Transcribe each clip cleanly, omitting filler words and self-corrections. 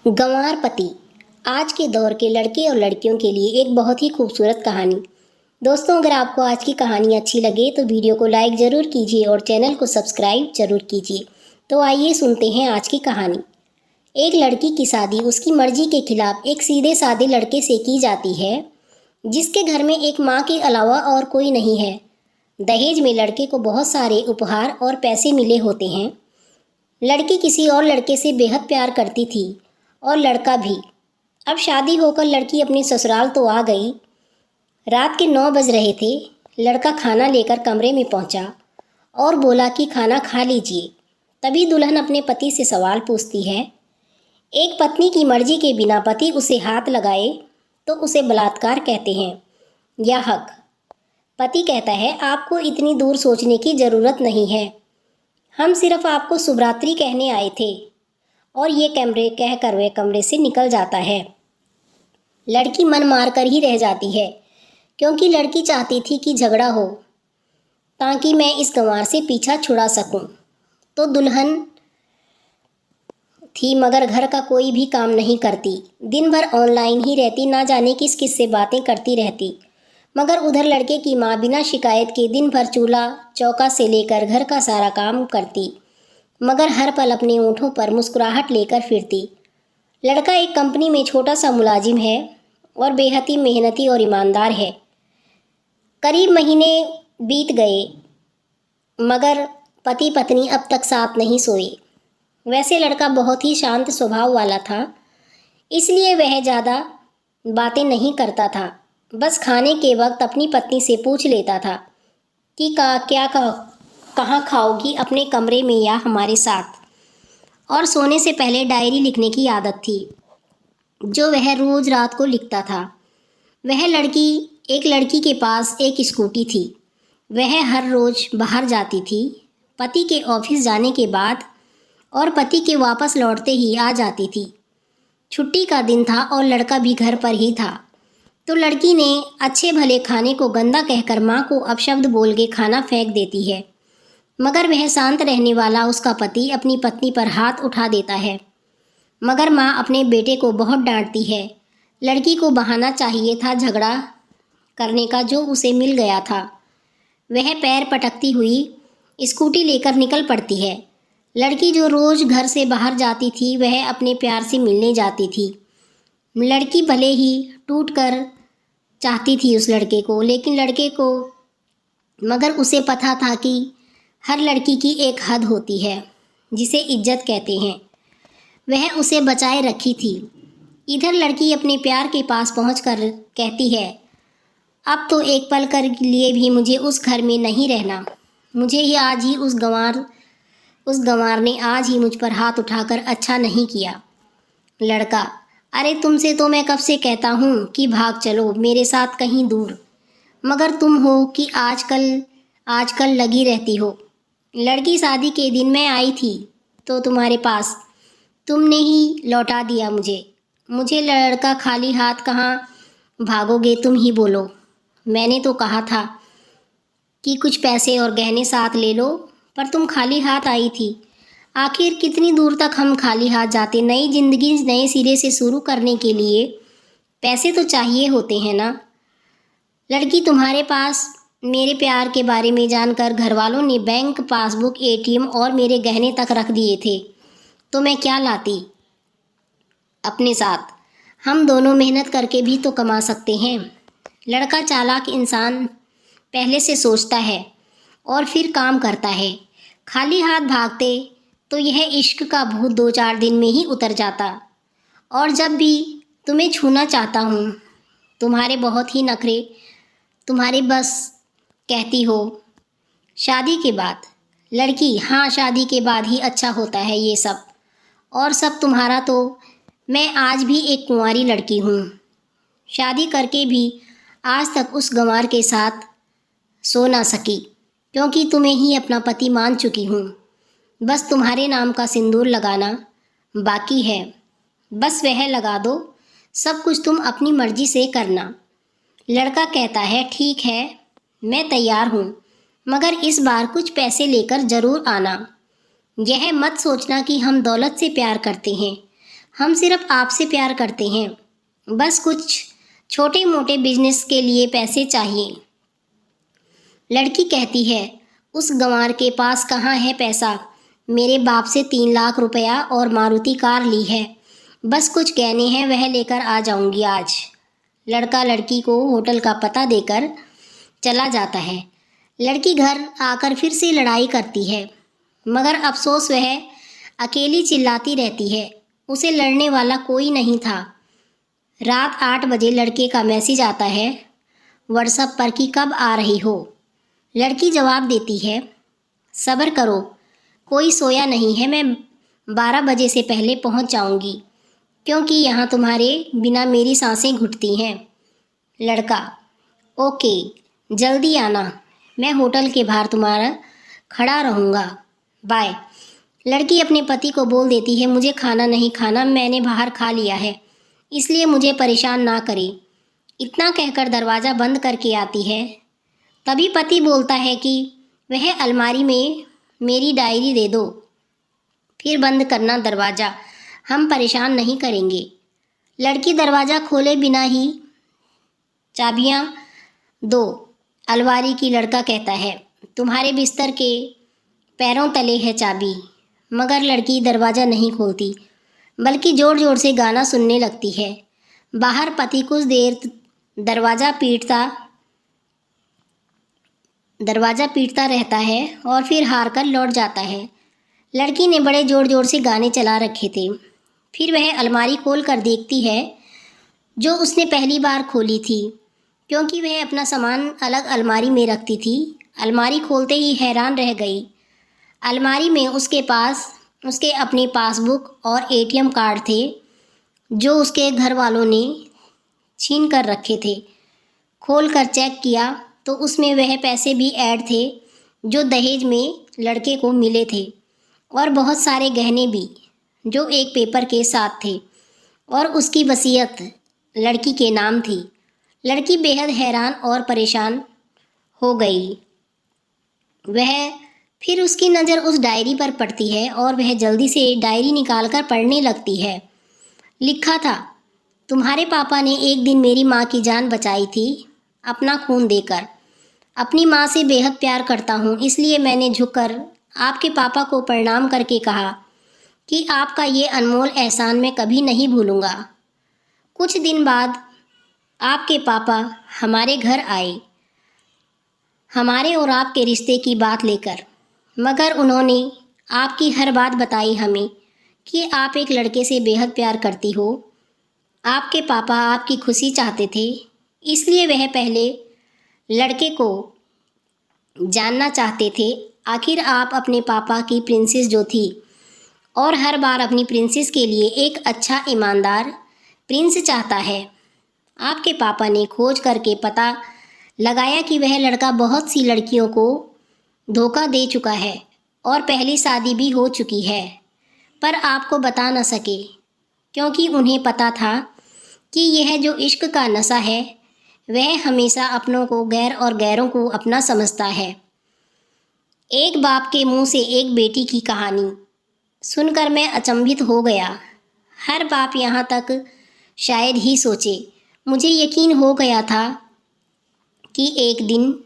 गंवार पति आज के दौर के लड़के और लड़कियों के लिए एक बहुत ही खूबसूरत कहानी। दोस्तों, अगर आपको आज की कहानी अच्छी लगे तो वीडियो को लाइक ज़रूर कीजिए और चैनल को सब्सक्राइब ज़रूर कीजिए। तो आइए सुनते हैं आज की कहानी। एक लड़की की शादी उसकी मर्जी के खिलाफ एक सीधे साधे लड़के से की जाती है, जिसके घर में एक माँ के अलावा और कोई नहीं है। दहेज में लड़के को बहुत सारे उपहार और पैसे मिले होते हैं। लड़की किसी और लड़के से बेहद प्यार करती थी और लड़का भी। अब शादी होकर लड़की अपने ससुराल तो आ गई। रात के 9 बज रहे थे। लड़का खाना लेकर कमरे में पहुंचा और बोला कि खाना खा लीजिए। तभी दुल्हन अपने पति से सवाल पूछती है। एक पत्नी की मर्जी के बिना पति उसे हाथ लगाए तो उसे बलात्कार कहते हैं या हक। पति कहता है, आपको इतनी दूर सोचने की ज़रूरत नहीं है, हम सिर्फ आपको शुभरात्रि कहने आए थे। और ये कहकर वह कमरे से निकल जाता है। लड़की मन मार कर ही रह जाती है, क्योंकि लड़की चाहती थी कि झगड़ा हो ताकि मैं इस गंवार से पीछा छुड़ा सकूं। तो दुल्हन थी मगर घर का कोई भी काम नहीं करती। दिन भर ऑनलाइन ही रहती, ना जाने किस किस से बातें करती रहती। मगर उधर लड़के की माँ बिना शिकायत के दिन भर चूल्हा चौका से लेकर घर का सारा काम करती, मगर हर पल अपने होठों पर मुस्कुराहट लेकर फिरती। लड़का एक कंपनी में छोटा सा मुलाजिम है और बेहद ही मेहनती और ईमानदार है। करीब महीने बीत गए मगर पति पत्नी अब तक साथ नहीं सोए। वैसे लड़का बहुत ही शांत स्वभाव वाला था, इसलिए वह ज़्यादा बातें नहीं करता था। बस खाने के वक्त अपनी पत्नी से पूछ लेता था कि कहाँ खाओगी, अपने कमरे में या हमारे साथ। और सोने से पहले डायरी लिखने की आदत थी, जो वह रोज़ रात को लिखता था। एक लड़की के पास एक स्कूटी थी। वह हर रोज़ बाहर जाती थी, पति के ऑफिस जाने के बाद और पति के वापस लौटते ही आ जाती थी। छुट्टी का दिन था और लड़का भी घर पर ही था। तो लड़की ने अच्छे भले खाने को गंदा कहकर माँ को अपशब्द बोल के खाना फेंक देती है, मगर वह शांत रहने वाला उसका पति अपनी पत्नी पर हाथ उठा देता है। मगर माँ अपने बेटे को बहुत डांटती है। लड़की को बहाना चाहिए था झगड़ा करने का, जो उसे मिल गया था। वह पैर पटकती हुई स्कूटी लेकर निकल पड़ती है। लड़की जो रोज़ घर से बाहर जाती थी, वह अपने प्यार से मिलने जाती थी। लड़की भले ही टूट कर चाहती थी उस लड़के को, मगर उसे पता था कि हर लड़की की एक हद होती है जिसे इज्जत कहते हैं। वह उसे बचाए रखी थी। इधर लड़की अपने प्यार के पास पहुंचकर कहती है, अब तो एक पल कर लिए भी मुझे उस घर में नहीं रहना। मुझे ही आज ही उस गंवार ने आज ही मुझ पर हाथ उठाकर अच्छा नहीं किया। लड़का, अरे तुमसे तो मैं कब से कहता हूँ कि भाग चलो मेरे साथ कहीं दूर, मगर तुम हो कि आजकल लगी रहती हो। लड़की, शादी के दिन मैं आई थी तो तुम्हारे पास, तुमने ही लौटा दिया मुझे। लड़का, खाली हाथ कहाँ भागोगे, तुम ही बोलो। मैंने तो कहा था कि कुछ पैसे और गहने साथ ले लो, पर तुम खाली हाथ आई थी। आखिर कितनी दूर तक हम खाली हाथ जाते। नई जिंदगी नए सिरे से शुरू करने के लिए पैसे तो चाहिए होते हैं ना। लड़की, तुम्हारे पास मेरे प्यार के बारे में जानकर घर वालों ने बैंक पासबुक, एटीएम और मेरे गहने तक रख दिए थे, तो मैं क्या लाती अपने साथ। हम दोनों मेहनत करके भी तो कमा सकते हैं। लड़का, चालाक इंसान पहले से सोचता है और फिर काम करता है। खाली हाथ भागते तो यह इश्क का भूत 2-4 दिन में ही उतर जाता। और जब भी तुम्हें छूना चाहता हूँ, तुम्हारे बहुत ही नखरे, तुम्हारे बस कहती हो शादी के बाद। लड़की, हाँ, शादी के बाद ही अच्छा होता है ये सब, और सब तुम्हारा तो मैं आज भी एक कुंवारी लड़की हूँ। शादी करके भी आज तक उस गंवार के साथ सो ना सकी, क्योंकि तुम्हें ही अपना पति मान चुकी हूँ। बस तुम्हारे नाम का सिंदूर लगाना बाकी है, बस वह लगा दो। सब कुछ तुम अपनी मर्जी से करना। लड़का कहता है, ठीक है, मैं तैयार हूँ, मगर इस बार कुछ पैसे लेकर ज़रूर आना। यह मत सोचना कि हम दौलत से प्यार करते हैं। हम सिर्फ आपसे प्यार करते हैं, बस कुछ छोटे मोटे बिजनेस के लिए पैसे चाहिए। लड़की कहती है, उस गंवार के पास कहाँ है पैसा? मेरे बाप से 3 लाख रुपया और मारुति कार ली है, बस कुछ गहने हैं, वह लेकर आ जाऊंगी आज। लड़का लड़की को होटल का पता देकर चला जाता है। लड़की घर आकर फिर से लड़ाई करती है, मगर अफसोस वह अकेली चिल्लाती रहती है, उसे लड़ने वाला कोई नहीं था। रात 8 बजे लड़के का मैसेज आता है व्हाट्सएप पर कि कब आ रही हो। लड़की जवाब देती है, सब्र करो, कोई सोया नहीं है, मैं 12 बजे से पहले पहुंच जाऊंगी, क्योंकि यहाँ तुम्हारे बिना मेरी सांसें घुटती हैं। लड़का, ओके, जल्दी आना, मैं होटल के बाहर तुम्हारा खड़ा रहूँगा, बाय। लड़की अपने पति को बोल देती है, मुझे खाना नहीं खाना, मैंने बाहर खा लिया है, इसलिए मुझे परेशान ना करें। इतना कहकर दरवाज़ा बंद करके आती है। तभी पति बोलता है कि वह अलमारी में मेरी डायरी दे दो, फिर बंद करना दरवाज़ा, हम परेशान नहीं करेंगे। लड़की दरवाज़ा खोले बिना ही चाबियाँ दो अलमारी की। लड़का कहता है, तुम्हारे बिस्तर के पैरों तले है चाबी। मगर लड़की दरवाज़ा नहीं खोलती, बल्कि ज़ोर ज़ोर से गाना सुनने लगती है। बाहर पति कुछ देर दरवाज़ा पीटता रहता है और फिर हार कर लौट जाता है। लड़की ने बड़े ज़ोर ज़ोर से गाने चला रखे थे। फिर वह अलमारी खोल कर देखती है, जो उसने पहली बार खोली थी, क्योंकि वह अपना सामान अलग अलमारी में रखती थी। अलमारी खोलते ही हैरान रह गई। अलमारी में उसके पास उसके अपने पासबुक और एटीएम कार्ड थे, जो उसके घर वालों ने छीन कर रखे थे। खोल कर चेक किया तो उसमें वह पैसे भी ऐड थे, जो दहेज में लड़के को मिले थे, और बहुत सारे गहने भी, जो एक पेपर के साथ थे, और उसकी वसीयत लड़की के नाम थी। लड़की बेहद हैरान और परेशान हो गई। फिर उसकी नज़र उस डायरी पर पड़ती है और वह जल्दी से डायरी निकालकर पढ़ने लगती है। लिखा था, तुम्हारे पापा ने एक दिन मेरी माँ की जान बचाई थी, अपना खून देकर। अपनी माँ से बेहद प्यार करता हूँ, इसलिए मैंने झुककर आपके पापा को प्रणाम करके कहा कि आपका ये अनमोल एहसान मैं कभी नहीं भूलूँगा। कुछ दिन बाद आपके पापा हमारे घर आए, हमारे और आपके रिश्ते की बात लेकर, मगर उन्होंने आपकी हर बात बताई हमें कि आप एक लड़के से बेहद प्यार करती हो। आपके पापा आपकी खुशी चाहते थे, इसलिए वह पहले लड़के को जानना चाहते थे। आखिर आप अपने पापा की प्रिंसेस जो थी, और हर बार अपनी प्रिंसेस के लिए एक अच्छा ईमानदार प्रिंस चाहता है। आपके पापा ने खोज करके पता लगाया कि वह लड़का बहुत सी लड़कियों को धोखा दे चुका है और पहली शादी भी हो चुकी है, पर आपको बता न सके, क्योंकि उन्हें पता था कि यह जो इश्क का नशा है, वह हमेशा अपनों को गैर और गैरों को अपना समझता है। एक बाप के मुंह से एक बेटी की कहानी सुनकर मैं अचंभित हो गया। हर बाप यहाँ तक शायद ही सोचे। मुझे यकीन हो गया था कि एक दिन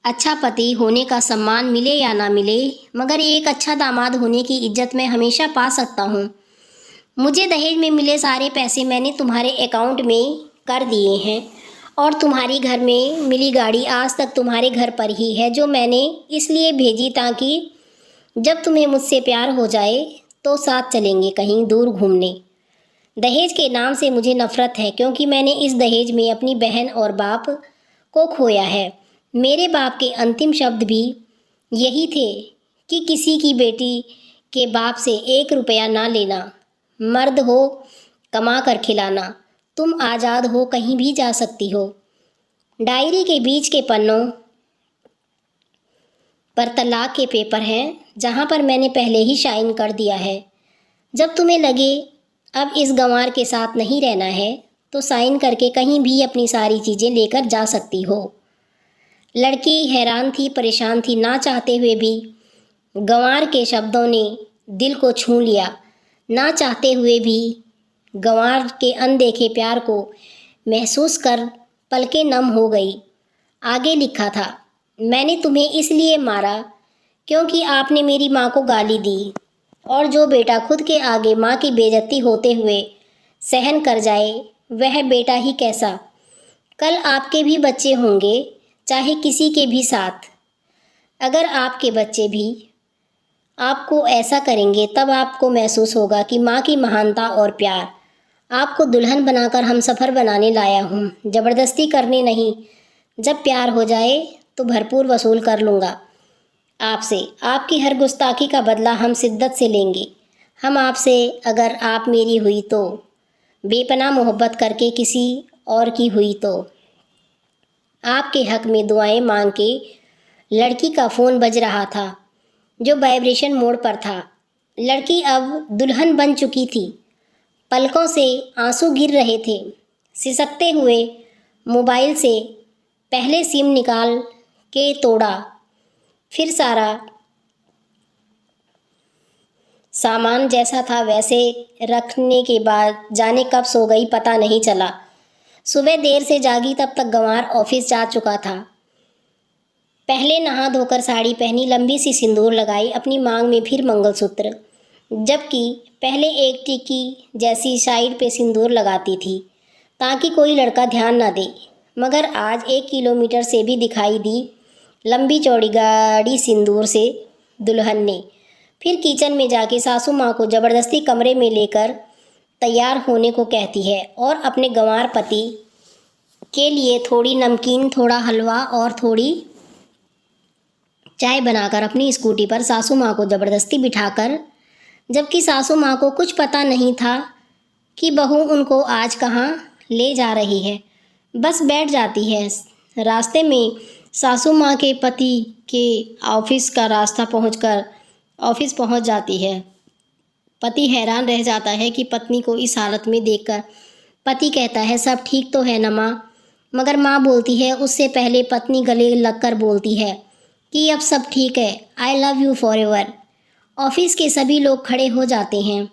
अच्छा पति होने का सम्मान मिले या ना मिले, मगर एक अच्छा दामाद होने की इज्जत मैं हमेशा पा सकता हूँ। मुझे दहेज में मिले सारे पैसे मैंने तुम्हारे अकाउंट में कर दिए हैं, और तुम्हारी घर में मिली गाड़ी आज तक तुम्हारे घर पर ही है, जो मैंने इसलिए भेजी ताकि जब तुम्हें मुझसे प्यार हो जाए तो साथ चलेंगे कहीं दूर घूमने। दहेज के नाम से मुझे नफ़रत है, क्योंकि मैंने इस दहेज में अपनी बहन और बाप को खोया है। मेरे बाप के अंतिम शब्द भी यही थे कि किसी की बेटी के बाप से 1 रुपया ना लेना, मर्द हो कमा कर खिलाना, तुम आज़ाद हो, कहीं भी जा सकती हो। डायरी के बीच के पन्नों पर तलाक के पेपर हैं, जहाँ पर मैंने पहले ही साइन कर दिया है। जब तुम्हें लगे अब इस गंवार के साथ नहीं रहना है, तो साइन करके कहीं भी अपनी सारी चीज़ें लेकर जा सकती हो। लड़की हैरान थी, परेशान थी, ना चाहते हुए भी गंवार के शब्दों ने दिल को छू लिया। ना चाहते हुए भी गंवार के अनदेखे प्यार को महसूस कर पलकें नम हो गई। आगे लिखा था, मैंने तुम्हें इसलिए मारा क्योंकि आपने मेरी माँ को गाली दी, और जो बेटा खुद के आगे माँ की बेइज्जती होते हुए सहन कर जाए वह बेटा ही कैसा। कल आपके भी बच्चे होंगे, चाहे किसी के भी साथ। अगर आपके बच्चे भी आपको ऐसा करेंगे तब आपको महसूस होगा कि माँ की महानता और प्यार। आपको दुल्हन बनाकर हम सफ़र बनाने लाया हूँ, ज़बरदस्ती करने नहीं। जब प्यार हो जाए तो भरपूर वसूल कर लूँगा आपसे। आपकी हर गुस्ताखी का बदला हम शिद्दत से लेंगे। हम आपसे, अगर आप मेरी हुई तो, बेपनाह मोहब्बत करके किसी और की हुई तो। आपके हक में दुआएं मांग के लड़की का फ़ोन बज रहा था, जो वाइब्रेशन मोड पर था। लड़की अब दुल्हन बन चुकी थी। पलकों से आंसू गिर रहे थे। सिसकते हुए मोबाइल से पहले सिम निकाल के तोड़ा, फिर सारा सामान जैसा था वैसे रखने के बाद जाने कब सो गई पता नहीं चला। सुबह देर से जागी तब तक गंवार ऑफिस जा चुका था। पहले नहा धोकर साड़ी पहनी, लंबी सी सिंदूर लगाई, अपनी मांग में फिर मंगलसूत्र, जबकि पहले एक टिकी जैसी साइड पे सिंदूर लगाती थी ताकि कोई लड़का ध्यान ना दे। मगर आज 1 किलोमीटर से भी दिखाई दी लंबी चौड़ी गाड़ी सिंदूर से दुल्हन ने। फिर किचन में जाके सासू माँ को ज़बरदस्ती कमरे में लेकर तैयार होने को कहती है और अपने गंवार पति के लिए थोड़ी नमकीन, थोड़ा हलवा और थोड़ी चाय बनाकर अपनी स्कूटी पर सासू माँ को ज़बरदस्ती बिठाकर, जबकि सासू माँ को कुछ पता नहीं था कि बहू उनको आज कहाँ ले जा रही है, बस बैठ जाती है। रास्ते में सासू माँ के पति के ऑफिस का रास्ता पहुंचकर ऑफिस पहुंच जाती है। पति हैरान रह जाता है कि पत्नी को इस हालत में देखकर। पति कहता है, सब ठीक तो है ना माँ? मगर माँ बोलती है उससे पहले पत्नी गले लगकर बोलती है कि अब सब ठीक है, I love you for ever. Office के सभी लोग खड़े हो जाते हैं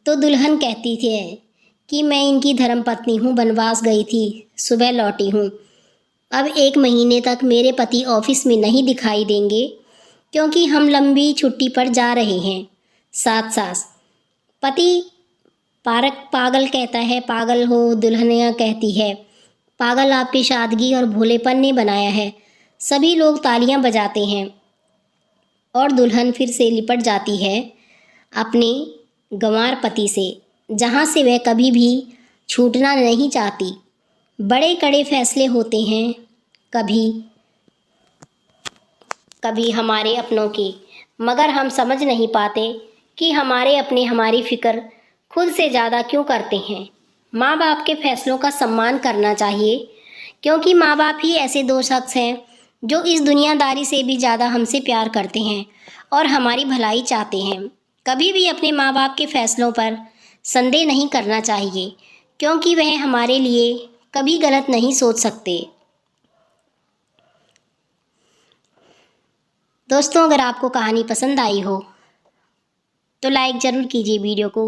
तो दुल्हन कहती थी कि मैं इनकी धर्मपत्नी हूँ, बनवास गई थी, सुबह लौटी हूँ। अब 1 महीने तक मेरे पति ऑफिस में नहीं दिखाई देंगे क्योंकि हम लंबी छुट्टी पर जा रहे हैं। साथ सास पति पागल कहता है, पागल हो, दुल्हनिया कहती है, पागल आपकी सादगी और भोलेपन ने बनाया है। सभी लोग तालियां बजाते हैं और दुल्हन फिर से लिपट जाती है अपने गंवार पति से, जहाँ से वह कभी भी छूटना नहीं चाहती। बड़े कड़े फैसले होते हैं कभी कभी हमारे अपनों के, मगर हम समझ नहीं पाते कि हमारे अपने हमारी फ़िक्र खुद से ज़्यादा क्यों करते हैं। माँ बाप के फैसलों का सम्मान करना चाहिए, क्योंकि माँ बाप ही ऐसे 2 शख्स हैं जो इस दुनियादारी से भी ज़्यादा हमसे प्यार करते हैं और हमारी भलाई चाहते हैं। कभी भी अपने माँ बाप के फैसलों पर संदेह नहीं करना चाहिए, क्योंकि वह हमारे लिए कभी गलत नहीं सोच सकते। दोस्तों, अगर आपको कहानी पसंद आई हो तो लाइक ज़रूर कीजिए वीडियो को,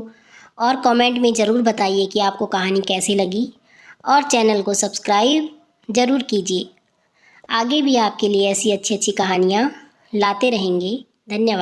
और कमेंट में ज़रूर बताइए कि आपको कहानी कैसी लगी, और चैनल को सब्सक्राइब ज़रूर कीजिए। आगे भी आपके लिए ऐसी अच्छी अच्छी कहानियाँ लाते रहेंगे। धन्यवाद।